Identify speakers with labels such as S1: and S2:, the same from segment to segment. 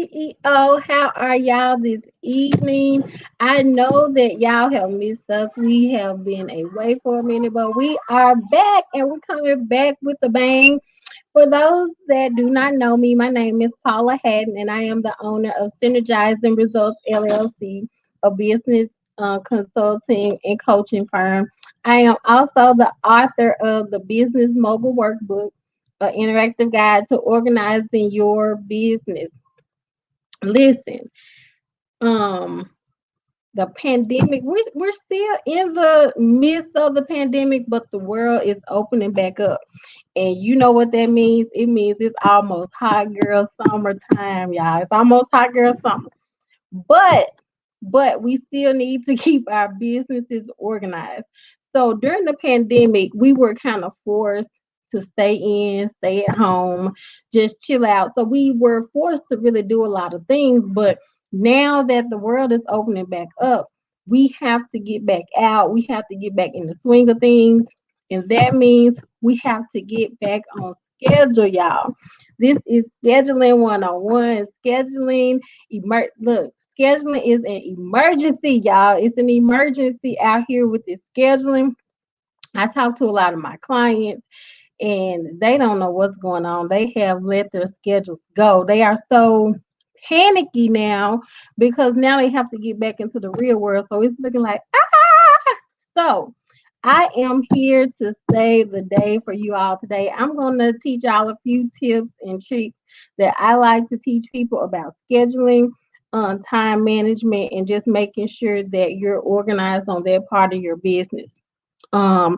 S1: CEO. How are y'all this evening? I know that y'all have missed us. We have been away for a minute, but we are back and we're coming back with a bang. For those that do not know me, my name is Paula Hatton, and I am the owner of Synergizing Results LLC, a business consulting and coaching firm. I am also the author of the Business Mogul Workbook, an interactive guide to organizing your business. Listen, um, the pandemic, we're still in the midst of the pandemic, but the world is opening back up. And you know what that means? It means it's almost hot girl summertime, y'all. It's almost hot girl summer. But we still need to keep our businesses organized. So during the pandemic, we were kind of forced to stay in, stay at home, just chill out. So we were forced to really do a lot of things. But now that the world is opening back up, we have to get back out. We have to get back in the swing of things. And that means we have to get back on schedule, y'all. This is scheduling 101. Look, scheduling is an emergency, y'all. It's an emergency out here with this scheduling. I talk to a lot of my clients and they don't know what's going on. They have let their schedules go. They are so panicky now because now they have to get back into the real world. So it's looking like, ah! So I am here to save the day for you all today. I'm going to teach y'all a few tips and tricks that I like to teach people about scheduling, time management, and just making sure that you're organized on that part of your business. Um,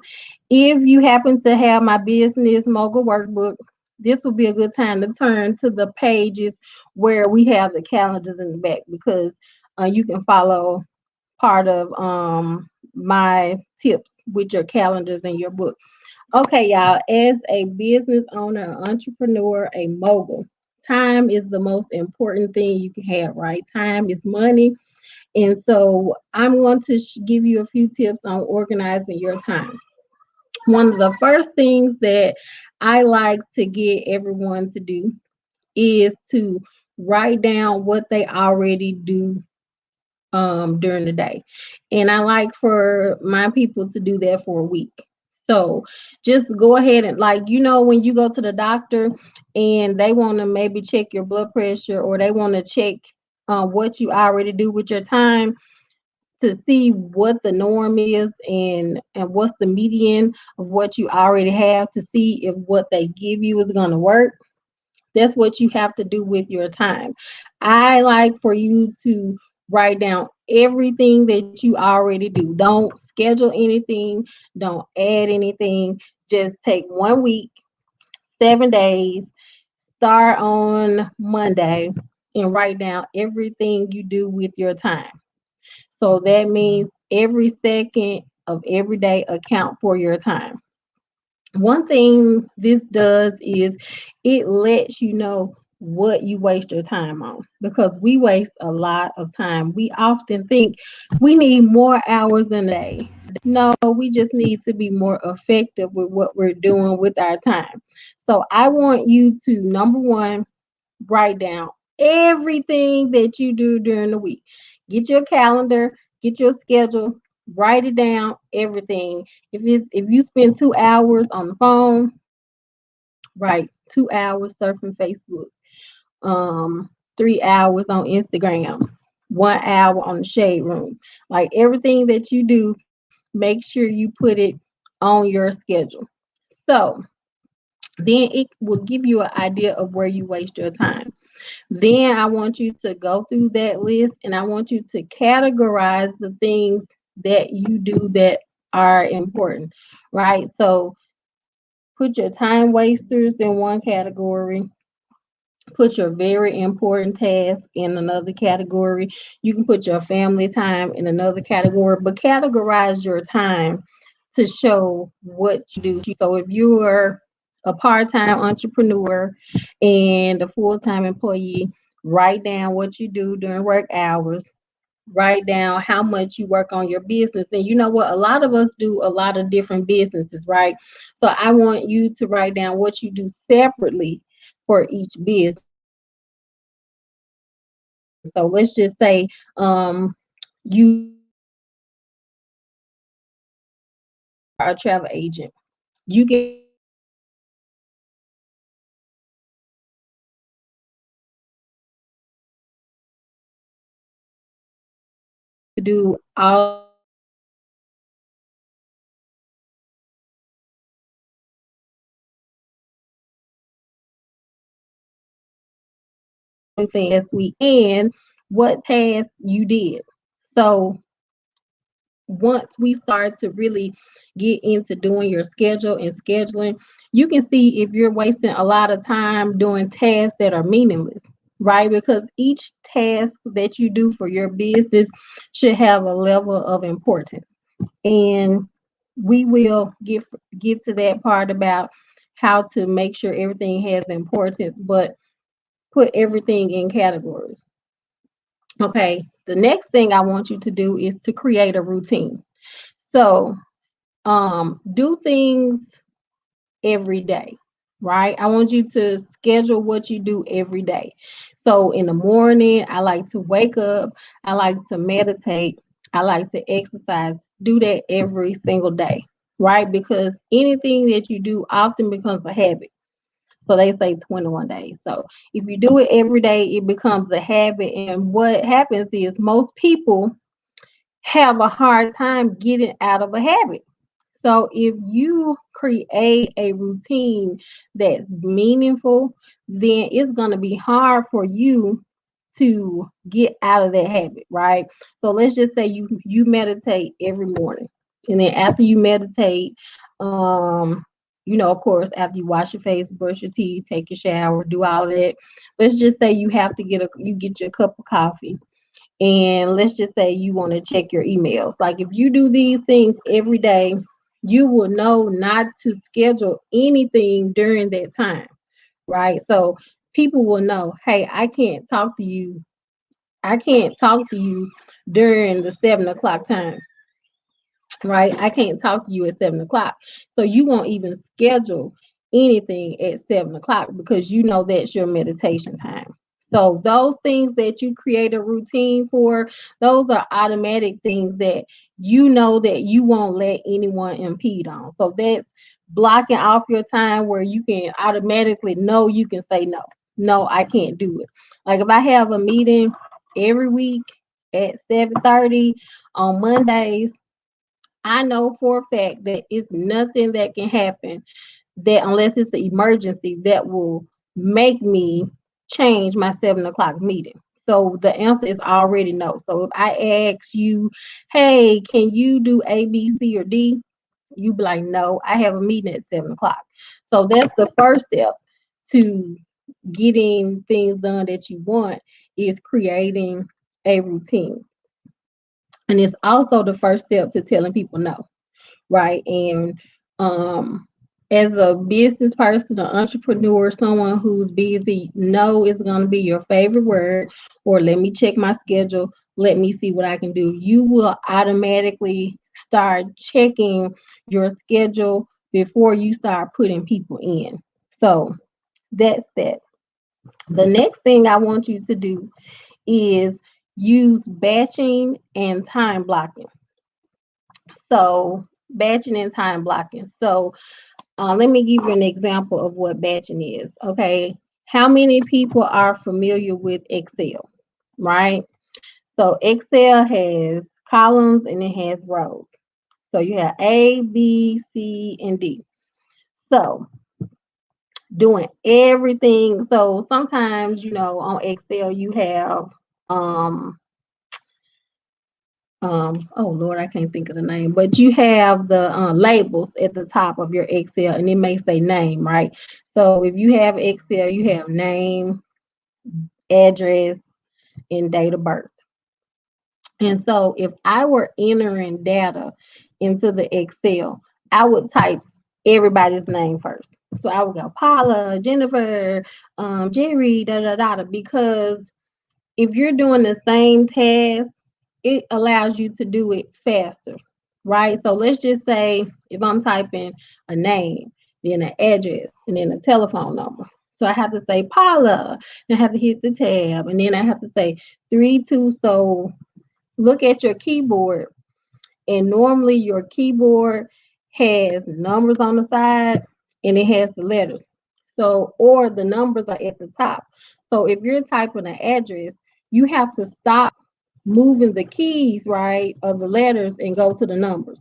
S1: if you happen to have my business mogul workbook, this will be a good time to turn to the pages where we have the calendars in the back because you can follow part of my tips with your calendars and your book. Okay, y'all, as a business owner, an entrepreneur, a mogul, time is the most important thing you can have, right? Time is money. And so I'm going to give you a few tips on organizing your time. One of the first things that I like to get everyone to do is to write down what they already do during the day. And I like for my people to do that for a week. So just go ahead and when you go to the doctor and they want to maybe check your blood pressure or they want to check what you already do with your time to see what the norm is and what's the median of what you already have to see if what they give you is going to work. That's what you have to do with your time. I like for you to write down everything that you already do. Don't schedule anything, don't add anything. Just take 1 week, 7 days, start on Monday, and write down everything you do with your time. So that means every second of every day account for your time. One thing this does is it lets you know what you waste your time on because we waste a lot of time. We often think we need more hours in a day. No, we just need to be more effective with what we're doing with our time. So I want you to, number one, write down everything that you do during the week. Get your calendar, get your schedule, write it down, everything. If you spend 2 hours on the phone, write 2 hours surfing Facebook, 3 hours on Instagram, 1 hour on the shade room. Like everything that you do, make sure you put it on your schedule. So then it will give you an idea of where you waste your time. Then I want you to go through that list and I want you to categorize the things that you do that are important, right? So put your time wasters in one category, put your very important task in another category. You can put your family time in another category, but categorize your time to show what you do. So if you are a part-time entrepreneur and a full-time employee, write down what you do during work hours. Write down how much you work on your business. And you know what? A lot of us do a lot of different businesses, right? So I want you to write down what you do separately for each business. So let's just say you are a travel agent. You can do all everything as we and what task you did. So once we start to really get into doing your schedule and scheduling, you can see if you're wasting a lot of time doing tasks that are meaningless, right? Because each task that you do for your business should have a level of importance. And we will get to that part about how to make sure everything has importance, but put everything in categories. Okay, the next thing I want you to do is to create a routine. So do things every day, right? I want you to schedule what you do every day. So in the morning, I like to wake up, I like to meditate, I like to exercise. Do that every single day, right? Because anything that you do often becomes a habit. So they say 21 days. So if you do it every day, it becomes a habit. And what happens is most people have a hard time getting out of a habit. So if you create a routine that's meaningful, then it's going to be hard for you to get out of that habit, right? So let's just say you meditate every morning. And then after you meditate, um of course, after you wash your face, brush your teeth, take your shower, do all of that. Let's just say you get your cup of coffee, and let's just say you want to check your emails. Like if you do these things every day, you will know not to schedule anything during that time, right? So people will know, hey, I can't talk to you during the 7 o'clock time, right? I can't talk to you at 7 o'clock. So you won't even schedule anything at 7 o'clock because you know that's your meditation time. So those things that you create a routine for, those are automatic things that you know that you won't let anyone impede on. So that's blocking off your time where you can automatically know you can say no. No, I can't do it. Like if I have a meeting every week at 7:30 on Mondays, I know for a fact that it's nothing that can happen that unless it's an emergency that will make me change my 7 o'clock meeting. So the answer is already no. So if I ask you, hey, can you do A, B, C, or D? You be like, no, I have a meeting at 7 o'clock. So that's the first step to getting things done that you want is creating a routine. And it's also the first step to telling people no, right? And um, as a business person, an entrepreneur, someone who's busy, no is going to be your favorite word. Or let me check my schedule. Let me see what I can do. You will automatically start checking your schedule before you start putting people in. So that's that. The next thing I want you to do is use batching and time blocking. So batching and time blocking. So let me give you an example of what batching is. Okay, how many people are familiar with Excel, right? So Excel has columns and it has rows. So you have A, B, C, and D. So doing everything. So sometimes, on Excel you have um oh Lord, I can't think of the name, but you have the labels at the top of your Excel and it may say name, right? So if you have Excel, you have name, address, and date of birth. And so if I were entering data into the Excel, I would type everybody's name first. So I would go Paula, Jennifer, Jerry, da da da, because if you're doing the same task, it allows you to do it faster, right? So let's just say if I'm typing a name, then an address, and then a telephone number. So I have to say Paula, and I have to hit the tab, and then I have to say 3, 2. So look at your keyboard, and normally your keyboard has numbers on the side and it has the letters. So, or the numbers are at the top. So if you're typing an address, you have to stop moving the keys, right, of the letters and go to the numbers.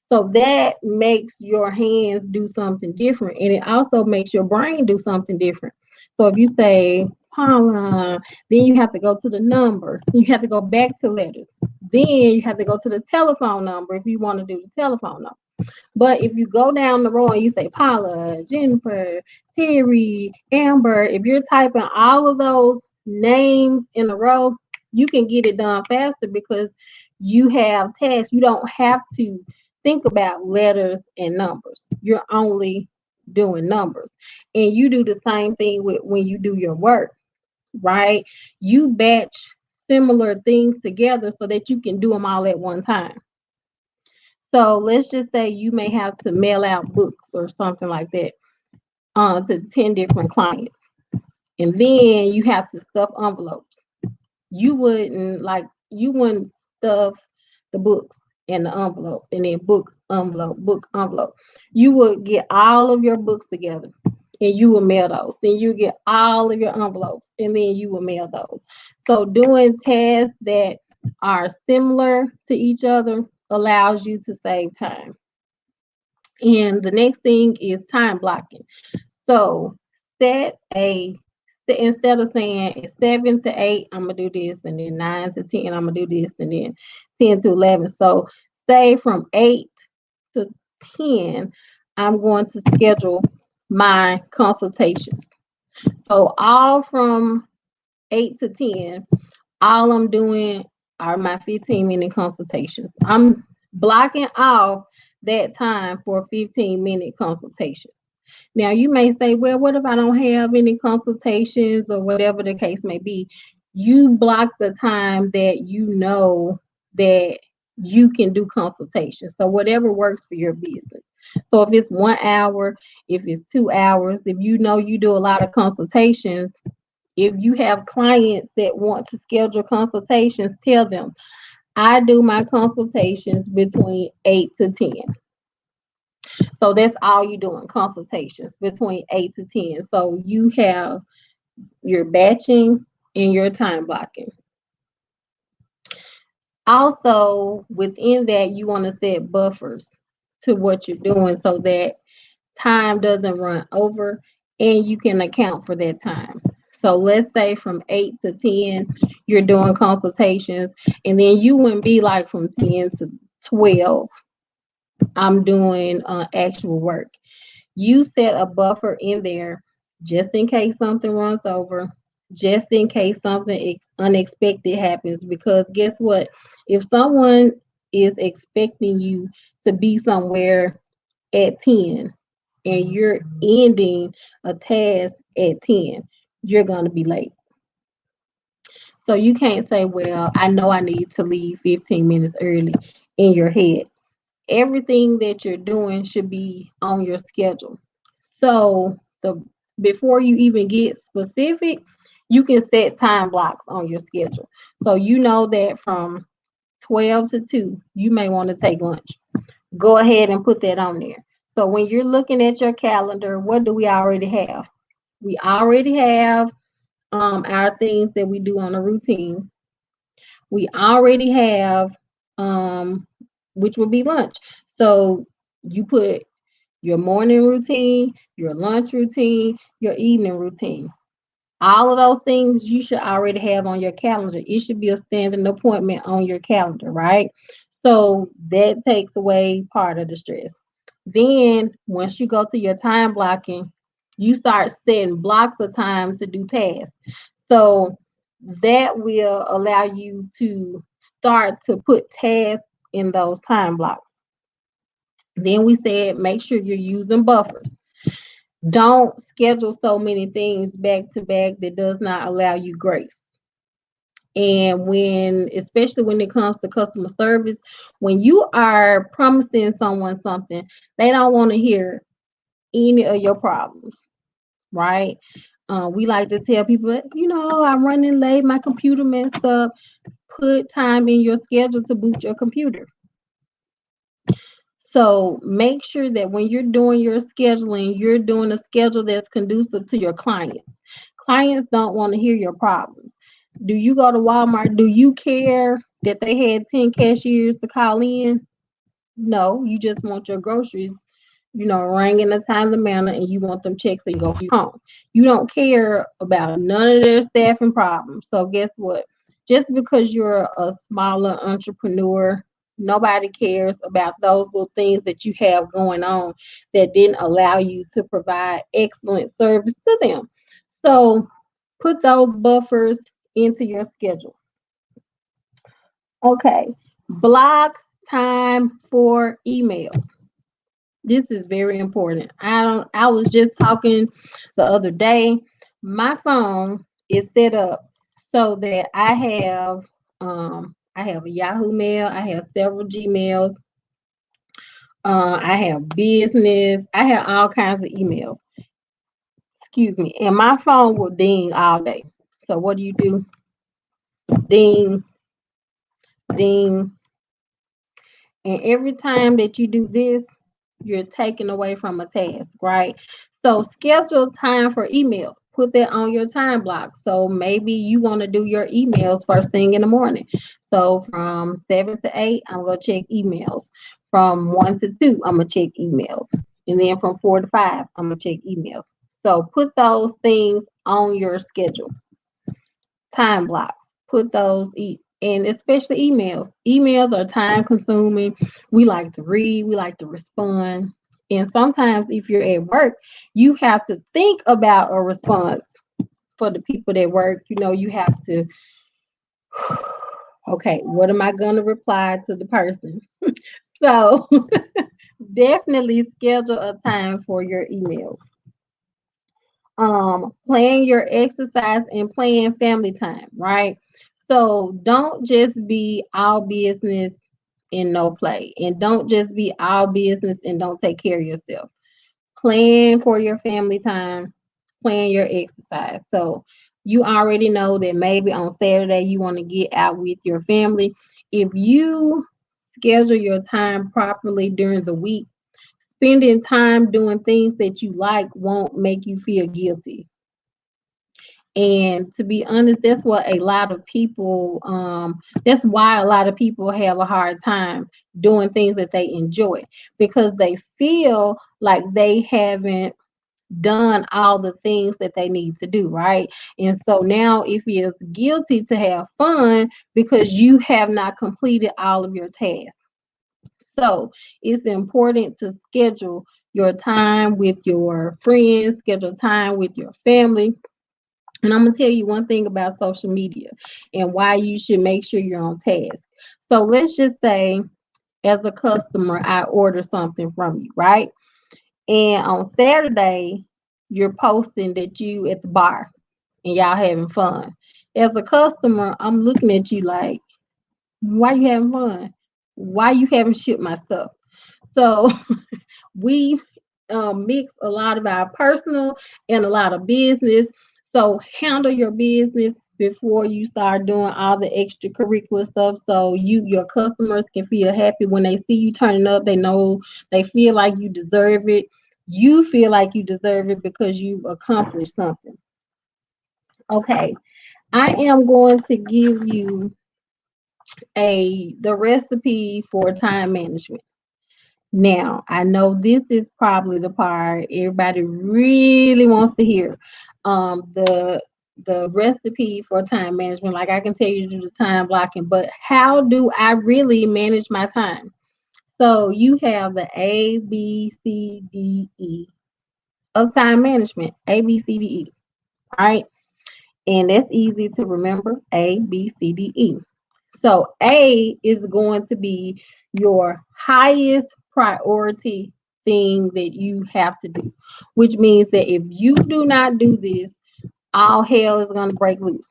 S1: So that makes your hands do something different, and it also makes your brain do something different. So if you say Paula, then you have to go to the number. You have to go back to letters. Then you have to go to the telephone number if you want to do the telephone number. But if you go down the row and you say Paula, Jennifer, Terry, Amber, if you're typing all of those names in a row, you can get it done faster because you have tasks. You don't have to think about letters and numbers. You're only doing numbers. And you do the same thing with when you do your work, right? You batch similar things together so that you can do them all at one time. So let's just say you may have to mail out books or something like that to 10 different clients. And then you have to stuff envelopes. You wouldn't stuff the books in the envelope and then book envelope. You would get all of your books together and you will mail those. Then you get all of your envelopes and then you will mail those. So doing tasks that are similar to each other allows you to save time. And the next thing is time blocking. So set a instead of saying it's 7 to 8, I'm gonna do this, and then 9 to 10, I'm gonna do this, and then 10 to 11. So say from 8 to 10, I'm going to schedule my consultations. So all from 8 to 10, all I'm doing are my 15-minute consultations. I'm blocking off that time for a 15-minute consultation. Now, you may say, well, what if I don't have any consultations or whatever the case may be? You block the time that you know that you can do consultations. So, whatever works for your business. So, if it's 1 hour, if it's 2 hours, if you know you do a lot of consultations, if you have clients that want to schedule consultations, tell them I do my consultations between 8 to 10. So that's all you're doing, consultations between 8 to 10. So you have your batching and your time blocking. Also, within that, you want to set buffers to what you're doing so that time doesn't run over and you can account for that time. So let's say from 8 to 10, you're doing consultations, and then you wouldn't be like from 10 to 12, I'm doing actual work. You set a buffer in there just in case something runs over, just in case something unexpected happens. Because guess what? If someone is expecting you to be somewhere at 10 and you're ending a task at 10, you're going to be late. So you can't say, well, I know I need to leave 15 minutes early in your head. Everything that you're doing should be on your schedule. So the before you even get specific, you can set time blocks on your schedule. So you know that from 12 to 2, you may want to take lunch. Go ahead and put that on there. So when you're looking at your calendar, what do we already have? We already have our things that we do on a routine. We already have which would be lunch. So you put your morning routine, your lunch routine, your evening routine. All of those things you should already have on your calendar. It should be a standing appointment on your calendar, right? So that takes away part of the stress. Then once you go to your time blocking, you start setting blocks of time to do tasks. So that will allow you to start to put tasks in those time blocks. Then we said make sure you're using buffers. Don't schedule so many things back to back that does not allow you grace. And especially when it comes to customer service, when you are promising someone something, they don't want to hear any of your problems, right? We like to tell people, I'm running late, my computer messed up. Put time in your schedule to boot your computer. So make sure that when you're doing your scheduling, you're doing a schedule that's conducive to your clients. Clients don't want to hear your problems. Do you go to Walmart? Do you care that they had 10 cashiers to call in? No, you just want your groceries, rang in a timely manner, and you want them checks so you go home. You don't care about none of their staffing problems. So guess what? Just because you're a smaller entrepreneur, nobody cares about those little things that you have going on that didn't allow you to provide excellent service to them. So put those buffers into your schedule. Okay. Block time for email. This is very important. I was just talking the other day. My phone is set up so that I have a Yahoo Mail, I have several Gmails, I have business, I have all kinds of emails. Excuse me. And my phone will ding all day. So what do? Ding, ding. And every time that you do this, you're taking away from a task, right? So schedule time for emails. Put that on your time block. So maybe you want to do your emails first thing in the morning. So from 7 to 8, I'm going to check emails. From 1 to 2, I'm going to check emails. And then from 4 to 5, I'm going to check emails. So put those things on your schedule. Time blocks. Put those and especially emails. Emails are time consuming. We like to read, we like to respond. And sometimes if you're at work, you have to think about a response for the people that work. You have to, okay, what am I going to reply to the person? So definitely schedule a time for your emails. Plan your exercise and plan family time, right? So don't just be all business and no play, and don't just be all business and don't take care of yourself. Plan for your family time, plan your exercise. So you already know that maybe on Saturday you want to get out with your family. If you schedule your time properly during the week, spending time doing things that you like won't make you feel guilty. And to be honest, that's what a lot of people, that's why a lot of people have a hard time doing things that they enjoy, because they feel like they haven't done all the things that they need to do, right? And so now it feels guilty to have fun because you have not completed all of your tasks. So it's important to schedule your time with your friends, schedule time with your family. And I'm going to tell you one thing about social media and why you should make sure you're on task. So let's just say, as a customer, I order something from you, right? And on Saturday, you're posting that you at the bar and y'all having fun. As a customer, I'm looking at you like, why you having fun? Why you haven't shipped my stuff? So we mix a lot of our personal and a lot of business. So handle your business before you start doing all the extracurricular stuff, so your customers can feel happy when they see you turning up. They know, they feel like you deserve it. You feel like you deserve it because you've accomplished something. Okay, I am going to give you the recipe for time management. Now, I know this is probably the part everybody really wants to hear. The recipe for time management. Like, I can tell you to do the time blocking, but how do I really manage my time? So you have the ABCDE of time management. ABCDE, right? And that's easy to remember. ABCDE. So A is going to be your highest priority thing that you have to do, which means that if you do not do this, all hell is going to break loose.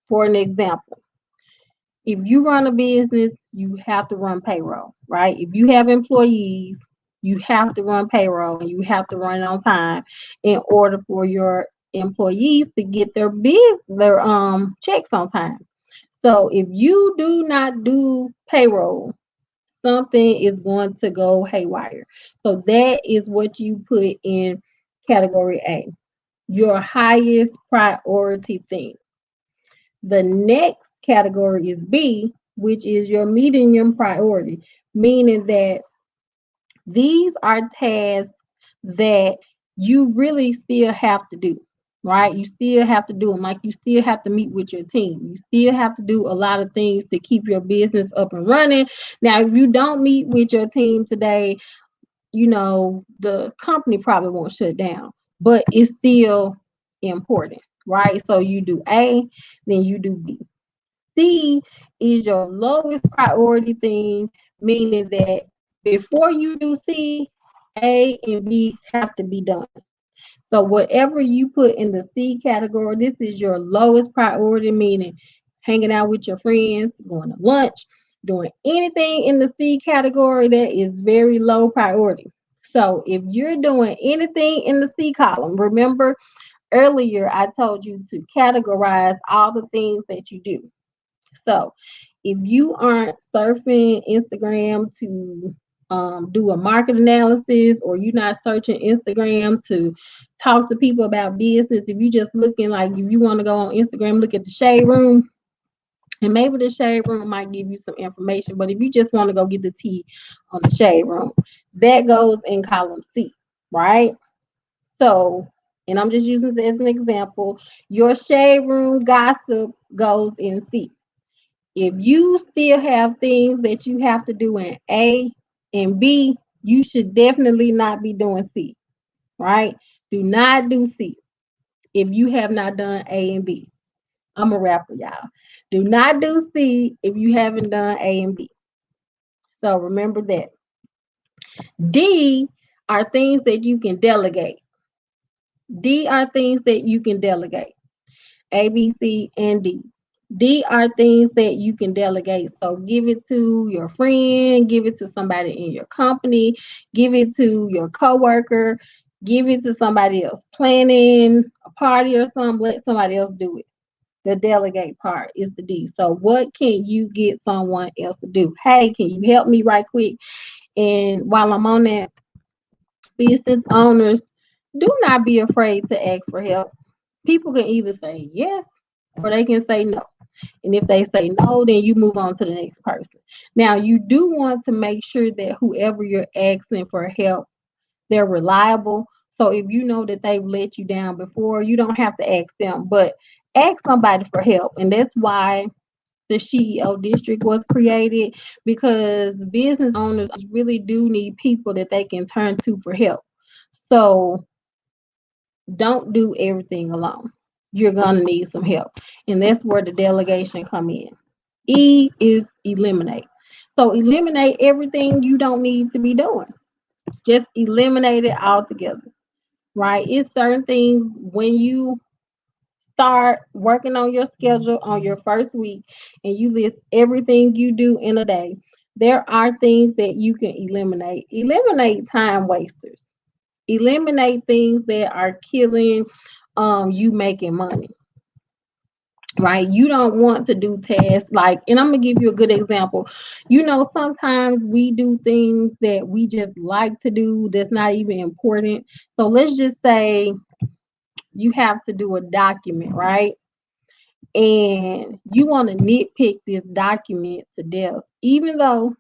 S1: For an example, if you run a business, you have to run payroll, right? If you have employees, you have to run payroll and you have to run it on time in order for your employees to get their checks on time. So if you do not do payroll, something is going to go haywire. So that is what you put in category A, your highest priority thing. The next category is B, which is your medium priority, meaning that these are tasks that you really still have to do, right? You still have to do them. Like you still have to meet with your team. You still have to do a lot of things to keep your business up and running. Now, if you don't meet with your team today, the company probably won't shut down, but it's still important, right? So you do A, then you do B. C is your lowest priority thing, meaning that before you do C, A and B have to be done. So whatever you put in the C category, this is your lowest priority, meaning hanging out with your friends, going to lunch, doing anything in the C category that is very low priority. So if you're doing anything in the C column, remember earlier I told you to categorize all the things that you do. So if you aren't surfing Instagram to do a market analysis, or you're not searching Instagram to talk to people about business, if you just looking, like if you want to go on Instagram, look at the shade room, and maybe the shade room might give you some information. But if you just want to go get the tea on the shade room, that goes in column C, right? So, and I'm just using this as an example, your shade room gossip goes in C. If you still have things that you have to do in A and B, you should definitely not be doing C, right? Do not do C if you have not done A and B. I'm a rapper, y'all. Do not do C if you haven't done A and B. So remember that. D are things that you can delegate. D are things that you can delegate. A, B, C, and D. D are things that you can delegate. So give it to your friend, give it to somebody in your company, give it to your coworker, give it to somebody else. Planning a party or something, let somebody else do it. The delegate part is the D. So what can you get someone else to do? Hey, can you help me right quick? And while I'm on that, business owners, do not be afraid to ask for help. People can either say yes or they can say no. And if they say no, then you move on to the next person. Now, you do want to make sure that whoever you're asking for help, they're reliable. So if you know that they've let you down before, you don't have to ask them, but ask somebody for help. And that's why the SheEO district was created, because business owners really do need people that they can turn to for help. So don't do everything alone. You're gonna need some help, and that's where the delegation come in. E is eliminate. So eliminate everything you don't need to be doing. Just eliminate it altogether, right? It's certain things when you start working on your schedule on your first week and you list everything you do in a day. There are things that you can eliminate. Eliminate time wasters. Eliminate things that are killing you making money, right? You don't want to do tasks like, and I'm gonna give you a good example. Sometimes we do things that we just like to do that's not even important. So let's just say you have to do a document, right? And you want to nitpick this document to death, even though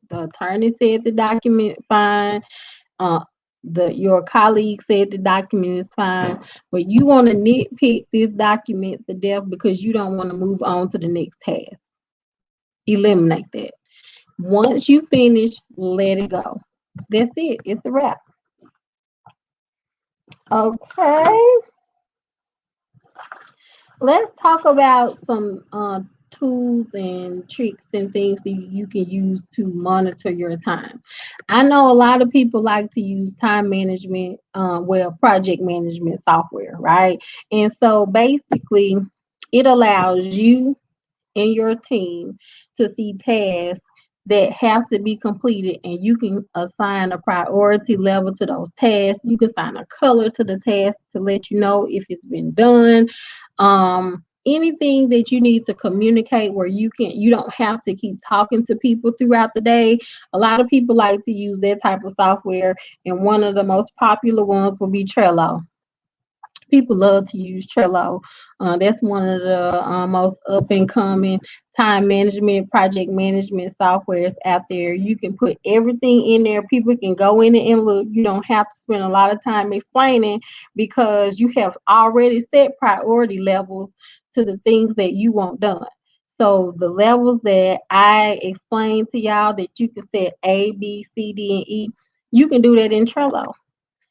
S1: the attorney said the document fine, uh, your colleague said the document is fine, but you want to nitpick this document to death because you don't want to move on to the next task. Eliminate that. Once you finish, let it go. That's it. It's a wrap. Okay. Let's talk about some tools and tricks and things that you can use to monitor your time. I know a lot of people like to use time management, project management software, right? And so basically, it allows you and your team to see tasks that have to be completed, and you can assign a priority level to those tasks. You can assign a color to the task to let you know if it's been done. Anything that you need to communicate where you don't have to keep talking to people throughout the day. A lot of people like to use that type of software, and one of the most popular ones will be Trello. People love to use Trello. That's one of the most up and coming time management, project management softwares out there. You can put everything in there. People can go in it and look. You don't have to spend a lot of time explaining because you have already set priority levels to the things that you want done. So the levels that I explained to y'all that you can set A, B, C, D, and E, you can do that in Trello.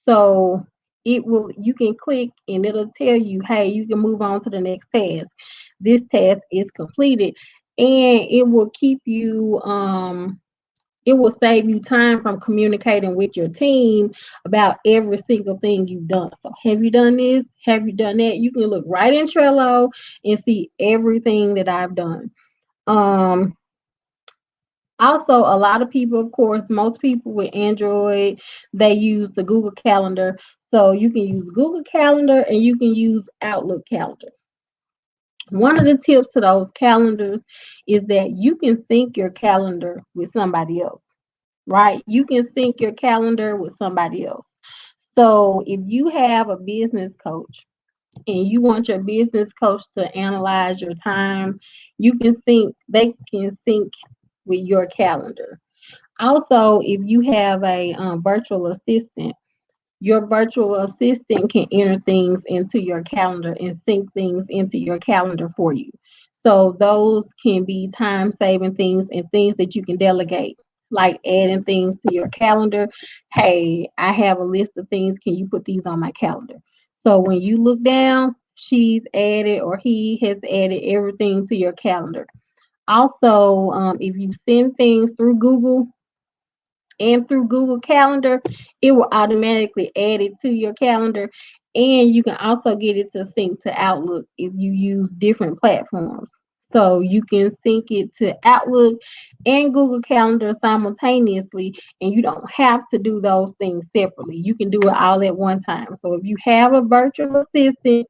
S1: So you can click and it'll tell you, hey, you can move on to the next task. This task is completed, and it will save you time from communicating with your team about every single thing you've done. So have you done this? Have you done that? You can look right in Trello and see everything that I've done. Um, Also, a lot of people, of course, most people with Android, they use the Google Calendar. So you can use Google Calendar and you can use Outlook Calendar. One of the tips to those calendars is that you can sync your calendar with somebody else, right? You can sync your calendar with somebody else. So if you have a business coach and you want your business coach to analyze your time, they can sync with your calendar. Also, if you have a virtual assistant, your virtual assistant can enter things into your calendar and sync things into your calendar for you. So those can be time saving things and things that you can delegate, like adding things to your calendar. Hey, I have a list of things. Can you put these on my calendar? So when you look down, she's added or he has added everything to your calendar. Also, if you send things through Google and through Google Calendar, it will automatically add it to your calendar. And you can also get it to sync to Outlook if you use different platforms. So you can sync it to Outlook and Google Calendar simultaneously, and you don't have to do those things separately. You can do it all at one time. So if you have a virtual assistant,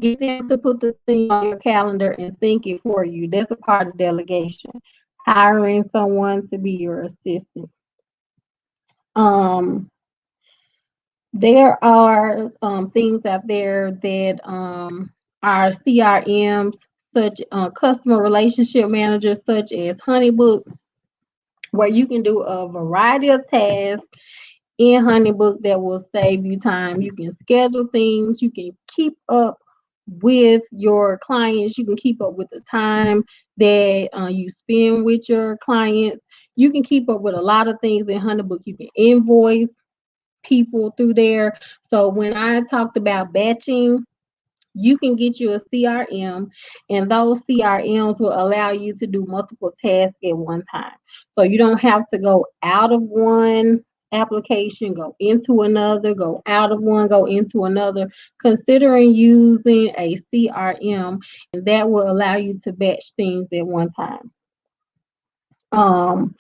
S1: get them to put the thing on your calendar and sync it for you. That's a part of delegation. Hiring someone to be your assistant. Um, there are things out there that are CRMs, such customer relationship managers, such as Honeybook, where you can do a variety of tasks in Honeybook that will save you time. You can schedule things, you can keep up with your clients, you can keep up with the time that you spend with your clients. You can keep up with a lot of things in Honeybook. You can invoice people through there. So when I talked about batching, you can get you a CRM, and those CRMs will allow you to do multiple tasks at one time. So you don't have to go out of one application, go into another, go out of one, go into another. Considering using a CRM, and that will allow you to batch things at one time. Um,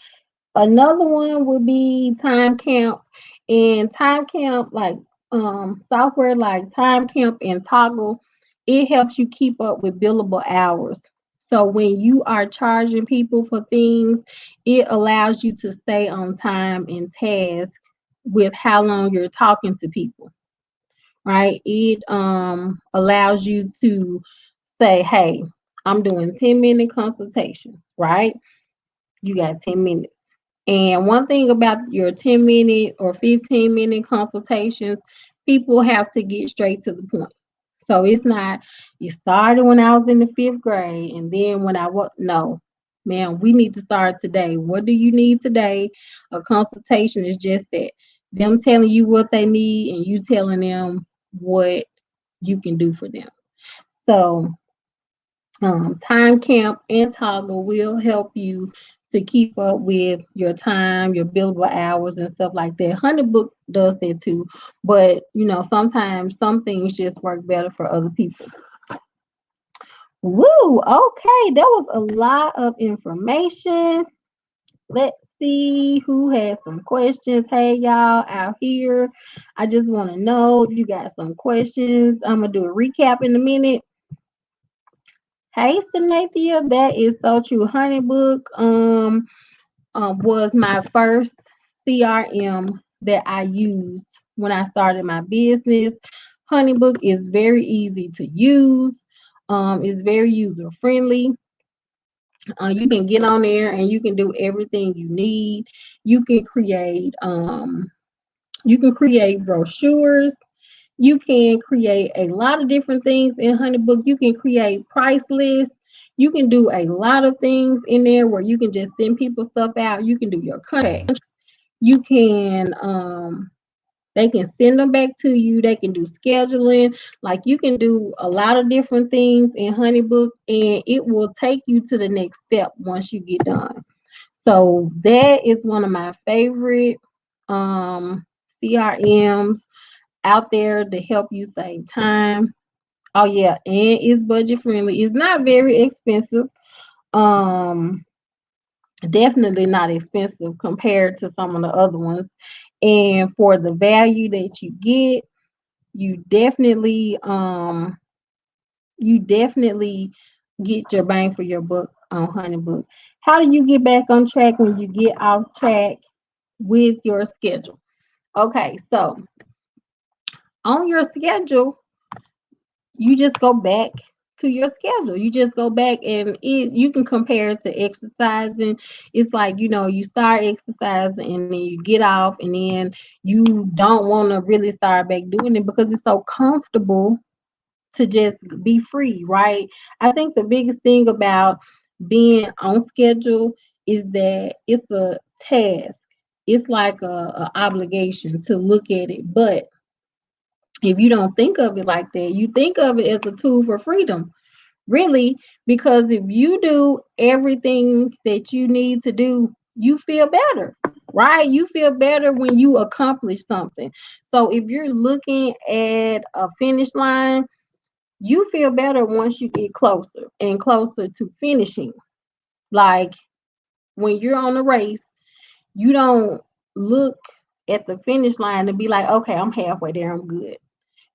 S1: Another one would be Time Camp, and Time Camp, like software like Time Camp and Toggle, it helps you keep up with billable hours. So when you are charging people for things, it allows you to stay on time and task with how long you're talking to people, right? It allows you to say, hey, I'm doing 10-minute consultations, right? You got 10 minutes. And one thing about your 10-minute or 15-minute consultations, people have to get straight to the point. So it's not, you started when I was in the fifth grade, and then when I was, no, man, we need to start today. What do you need today? A consultation is just that. Them telling you what they need and you telling them what you can do for them. So Time Camp and Toggle will help you to keep up with your time, your billable hours, and stuff like that. Honeybook does that too, but sometimes some things just work better for other people. Woo, okay. That was a lot of information. Let's see who has some questions. Hey, y'all out here. I just want to know if you got some questions. I'm going to do a recap in a minute. Hey, Sanathia, that is so true. Honeybook was my first CRM that I used when I started my business. Honeybook is very easy to use. It's very user friendly. You can get on there and you can do everything you need. You can create brochures. You can create a lot of different things in Honeybook. You can create price lists. You can do a lot of things in there where you can just send people stuff out. You can do your contracts. You can they can send them back to you. They can do scheduling. Like you can do a lot of different things in Honeybook and it will take you to the next step once you get done. So that is one of my favorite um CRMs out there to help you save time. Oh yeah, and it's budget friendly. It's not very expensive. Um Definitely not expensive compared to some of the other ones. And for the value that you get, you definitely you definitely get your bang for your buck on Honeybook. How do you get back on track when you get off track with your schedule? Okay, so on your schedule, you just go back to your schedule. You just go back and you can compare it to exercising. It's like, you start exercising and then you get off and then you don't want to really start back doing it because it's so comfortable to just be free, right? I think the biggest thing about being on schedule is that it's a task. It's like a obligation to look at it. But if you don't think of it like that, you think of it as a tool for freedom, really, because if you do everything that you need to do, you feel better, right? You feel better when you accomplish something. So if you're looking at a finish line, you feel better once you get closer and closer to finishing. Like when you're on a race, you don't look at the finish line and be like, okay, I'm halfway there, I'm good.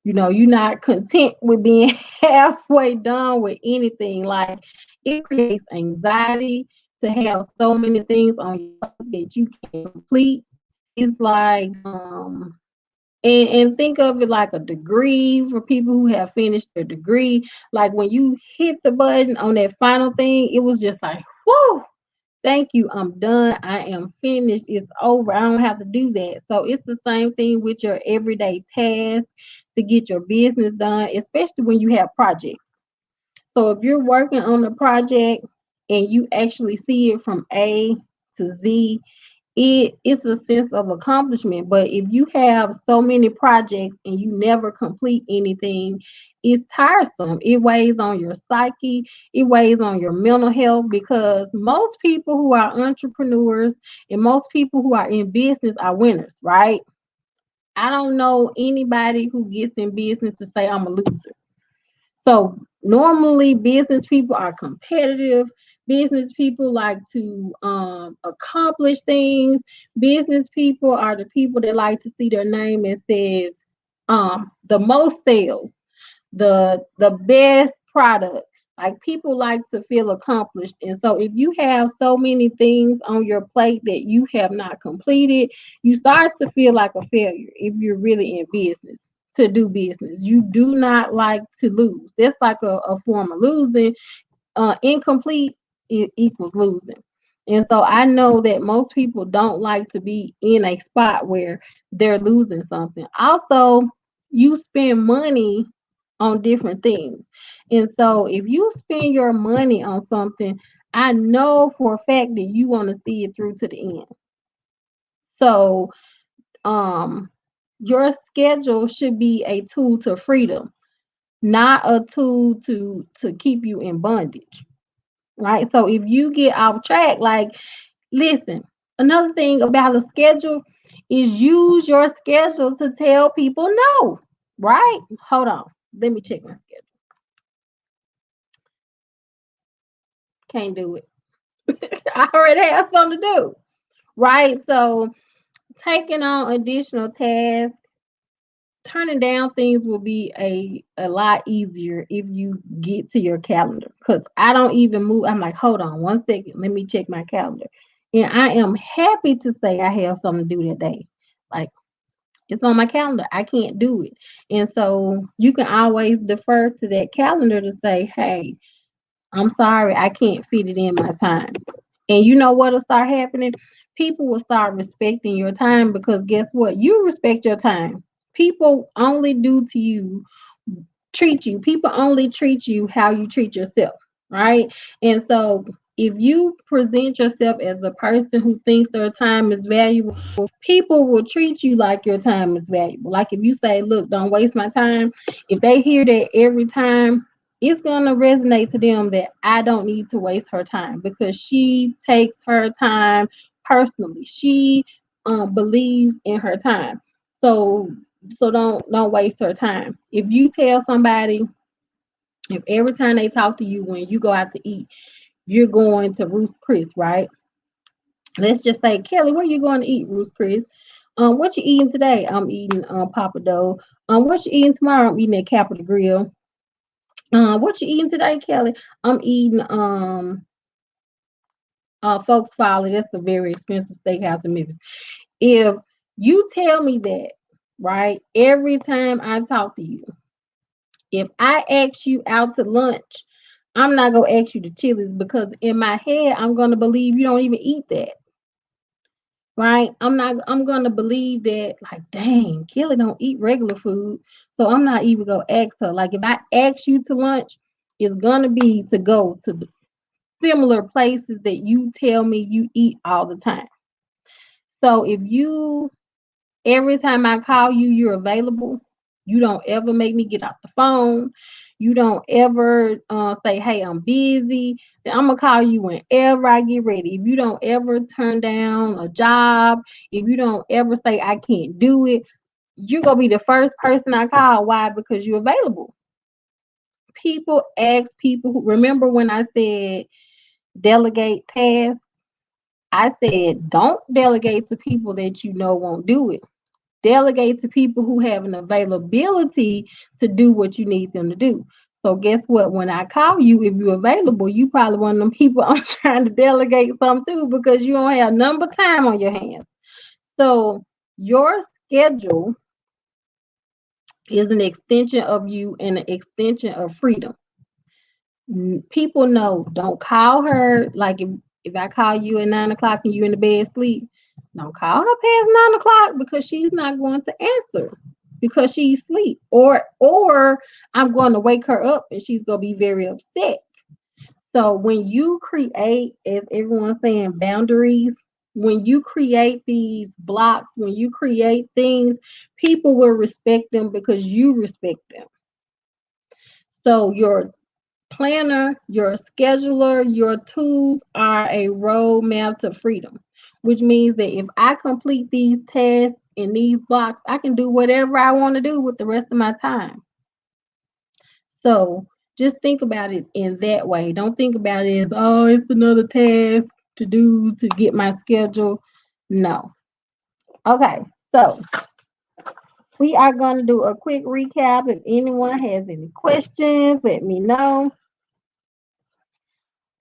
S1: You're not content with being halfway done with anything. Like it creates anxiety to have so many things on your plate that you can't complete. It's like and think of it like a degree for people who have finished their degree. Like when you hit the button on that final thing, it was just like, whoo, thank you, I'm done. I am finished. It's over. I don't have to do that. So it's the same thing with your everyday task to get your business done, especially when you have projects. So if you're working on a project and you actually see it from A to Z, it's a sense of accomplishment. But if you have so many projects and you never complete anything, it's tiresome. It weighs on your psyche, it weighs on your mental health because most people who are entrepreneurs and most people who are in business are winners, right? I don't know anybody who gets in business to say I'm a loser. So normally business people are competitive. Business people like to accomplish things. Business people are the people that like to see their name that says the most sales, the best product. Like people like to feel accomplished. And so if you have so many things on your plate that you have not completed, you start to feel like a failure if you're really in business to do business. You do not like to lose. That's like a form of losing. Incomplete equals losing. And so I know that most people don't like to be in a spot where they're losing something. Also, you spend money on different things. And so if you spend your money on something, I know for a fact that you want to see it through to the end. So um your schedule should be a tool to freedom, not a tool to keep you in bondage. Right? So if you get off track, like listen, another thing about a schedule is use your schedule to tell people no. Right? Hold on. Let me check my schedule. Can't do it. I already have something to do, right? So taking on additional tasks, turning down things will be a lot easier if you get to your calendar. Because I don't even move. I'm like, hold on 1 second, let me check my calendar. And I am happy to say I have something to do that day. Like, it's on my calendar. I can't do it. And so you can always defer to that calendar to say, hey, I'm sorry, I can't fit it in my time. And you know what'll start happening? People will start respecting your time because guess what? You respect your time. People only do to you, treat you. People only treat you how you treat yourself, right? And so if you present yourself as a person who thinks their time is valuable, people will treat you like your time is valuable. Like if you say, look, don't waste my time, if they hear that every time, it's going to resonate to them that I don't need to waste her time because she takes her time personally. She believes in her time. So don't waste her time. If you tell somebody, if every time they talk to you when you go out to eat, you're going to Ruth Chris, right? Let's just say, Kelly, where you going to eat, Ruth Chris? What you eating today? I'm eating Papa Dough. What you eating tomorrow? I'm eating at Capitol Grill. What you eating today, Kelly? I'm eating Folks Folly. That's a very expensive steakhouse in Memphis. If you tell me that, right, every time I talk to you, if I ask you out to lunch, I'm not gonna ask you to Chili's because in my head I'm gonna believe you don't even eat that. Right? I'm gonna believe that like dang, Kelly don't eat regular food. So I'm not even gonna ask her. Like if I ask you to lunch, it's gonna be to go to the similar places that you tell me you eat all the time. So if you every time I call you, you're available. You don't ever make me get off the phone. You don't ever say, hey, I'm busy. Then I'm going to call you whenever I get ready. If you don't ever turn down a job, if you don't ever say, I can't do it, you're going to be the first person I call. Why? Because you're available. People ask people who remember when I said delegate tasks, I said don't delegate to people that you know won't do it. Delegate to people who have an availability to do what you need them to do. So guess what? When I call you, if you're available, you probably one of them people I'm trying to delegate something to because you don't have number time on your hands. So your schedule is an extension of you and an extension of freedom. People know don't call her like if I call you at 9 o'clock and you in the bed sleep, don't call her past 9 o'clock because she's not going to answer because she's asleep. Or I'm going to wake her up and she's gonna be very upset. So when you create, as everyone's saying, boundaries, when you create these blocks, when you create things, people will respect them because you respect them. So your planner, your scheduler, your tools are a roadmap to freedom, which means that if I complete these tasks in these blocks, I can do whatever I want to do with the rest of my time. So just think about it in that way. Don't think about it as, oh, it's another task to do to get my schedule. No. Okay, so we are going to do a quick recap. If anyone has any questions, let me know.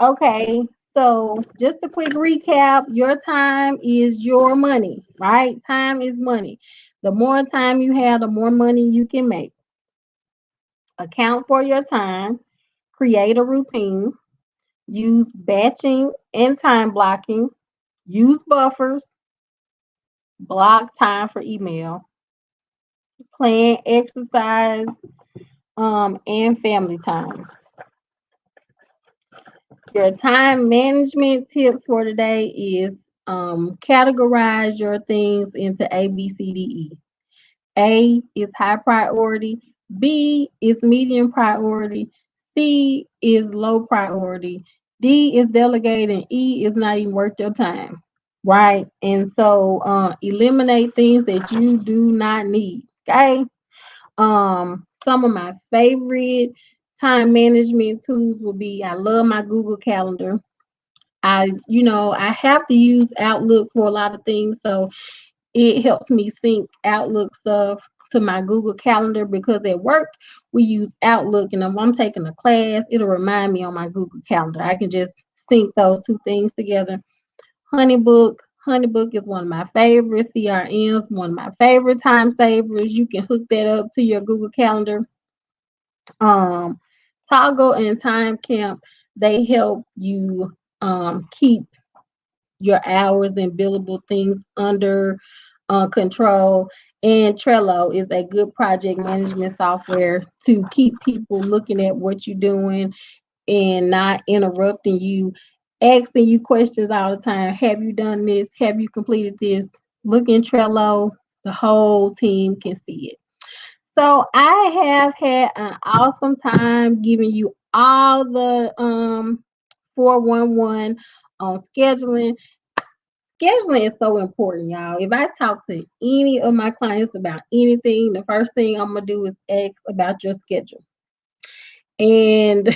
S1: Okay, so just a quick recap. Your time is your money, right? Time is money. The more time you have, the more money you can make. Account for your time, create a routine, use batching and time blocking, use buffers, block time for email, plan exercise, and family time. Your time management tips for today is categorize your things into A, B, C, D, E. A is high priority, B is medium priority, C is low priority, D is delegating, E is not even worth your time, right? And so eliminate things that you do not need, okay? Some of my favorite time management tools will be, I love my Google Calendar. I have to use Outlook for a lot of things, so it helps me sync Outlook stuff to my Google Calendar because at work we use Outlook, and if I'm taking a class, it'll remind me on my Google Calendar. I can just sync those two things together. Honeybook. Honeybook is one of my favorite CRMs, one of my favorite time savers. You can hook that up to your Google Calendar. Um, Toggle and Time Camp, they help you keep your hours and billable things under control. And Trello is a good project management software to keep people looking at what you're doing and not interrupting you, asking you questions all the time. Have you done this? Have you completed this? Look in Trello. The whole team can see it. So I have had an awesome time giving you all the 411 on scheduling. Scheduling is so important, y'all. If I talk to any of my clients about anything, the first thing I'm gonna do is ask about your schedule. And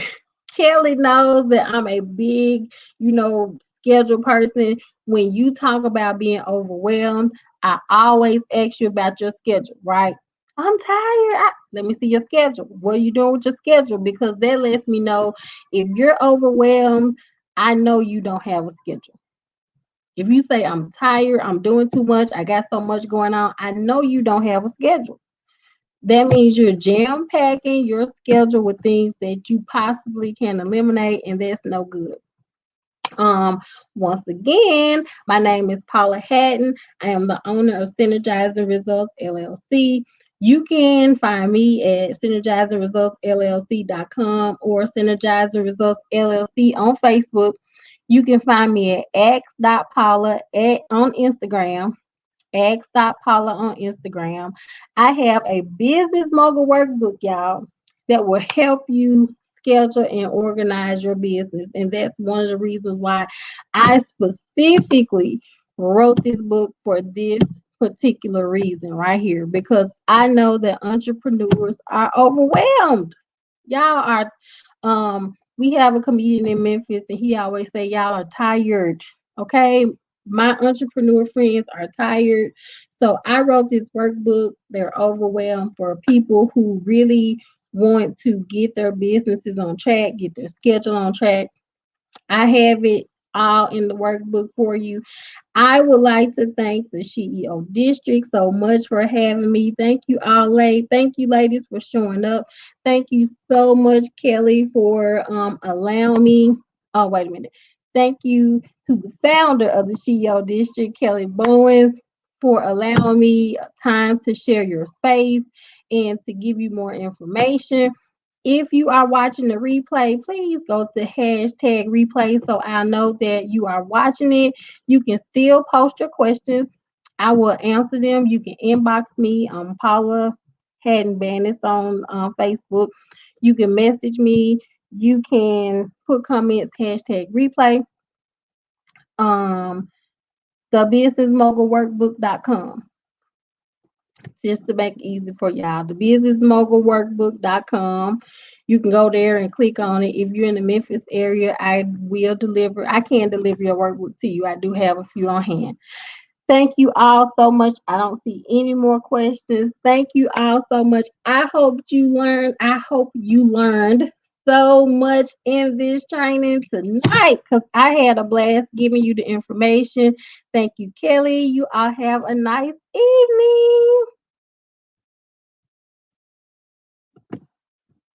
S1: Kelly knows that I'm a big, schedule person. When you talk about being overwhelmed, I always ask you about your schedule, right? I'm tired. Let me see your schedule. What are you doing with your schedule? Because that lets me know if you're overwhelmed, I know you don't have a schedule. If you say I'm tired, I'm doing too much, I got so much going on, I know you don't have a schedule. That means you're jam packing your schedule with things that you possibly can eliminate, and that's no good. Um, Once again, my name is Paula Hatton. I am the owner of Synergizing Results LLC. You can find me at synergizingresultsllc.com or Synergizing Results LLC on Facebook. You can find me at x.paula on Instagram. Paula on Instagram. I have a business mogul workbook, y'all, that will help you schedule and organize your business. And that's one of the reasons why I specifically wrote this book for this particular reason right here, because I know that entrepreneurs are overwhelmed. Y'all are we have a comedian in Memphis and he always say y'all are tired. Okay, my entrepreneur friends are tired. So I wrote this workbook. They're overwhelmed for people who really want to get their businesses on track, get their schedule on track. I have it all in the workbook for you. I would like to thank the SheEO district so much for having me. Thank you all, Thank you, ladies, for showing up. Thank you so much, Kelly, for allowing me. Oh, wait a minute. Thank you to the founder of the SheEO district, Kelly Bowens, for allowing me time to share your space and to give you more information. If you are watching the replay, please go to hashtag replay so I know that you are watching it. You can still post your questions. I will answer them. You can inbox me on Paula Hadden Bannis on Facebook. You can message me. You can put comments, hashtag replay. Um, thebusinessmogulworkbook.com. Just to make it easy for y'all. Thebusinessmogulworkbook.com. You can go there and click on it. If you're in the Memphis area, I will deliver. I can deliver your workbook to you. I do have a few on hand. Thank you all so much. I don't see any more questions. Thank you all so much. I hope you learned. I hope you learned so much in this training tonight because I had a blast giving you the information. Thank you, Kelly. You all have a nice evening.